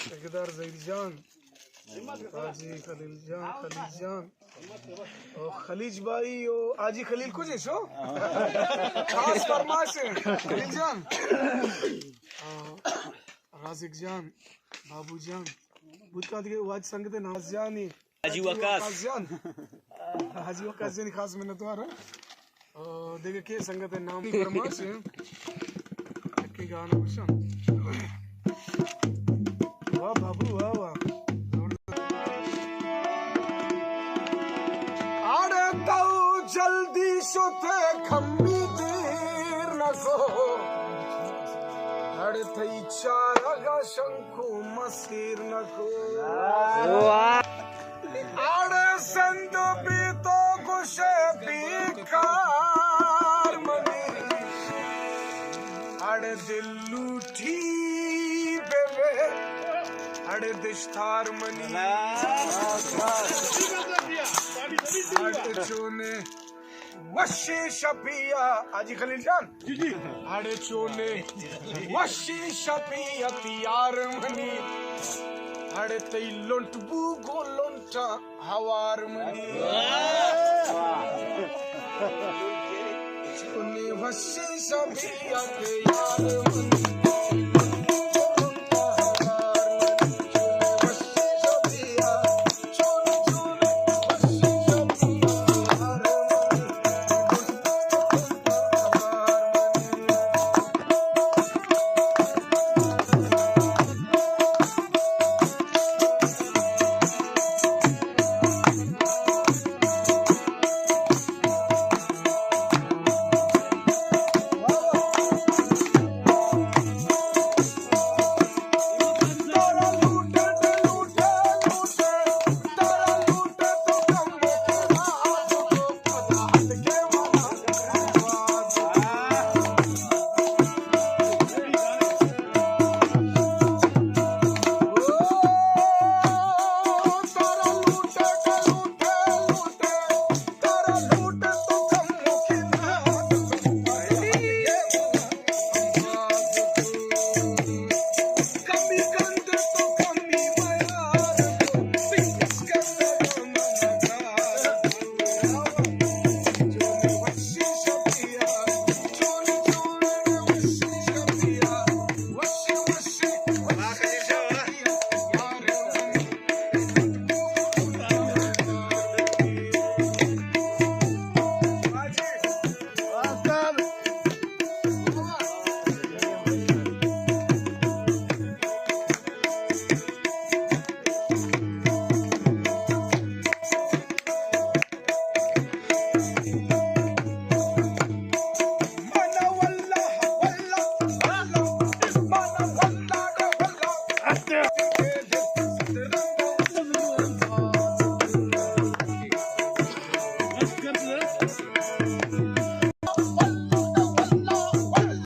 ठेकेदार जहीरजान, हाजी खलीलजान, और खलीज भाई ओ हाजी खलील को जैसो खास फरमाइश है खलीलजान, राजिक जान, बाबू जान, बुध का दिखे वाज संगते नाज जानी, हाजी वकास जानी खास मिन्नत वारा, देखे के संगते नाम फरमाइश है, की गाना पूछा, वाह बाबू वाह वाह, आड़े ताऊ जल्दी सोते खम्मी देर न को, आड़े थई चारा शंकु मसीर न को, आड़े संदो भी तो गुशे बेकार मनी, आड़े दिल लूठी बेबे, आड़े दिश्तार मनी, आड़े चोने वशी शपिया हाजी खलील जान, आड़े चोने वशी शपिया तियार मनी, आड़े तई लोंटबू गो लोंटा हवार मनी, चोने वशी शपिया तियार मनी,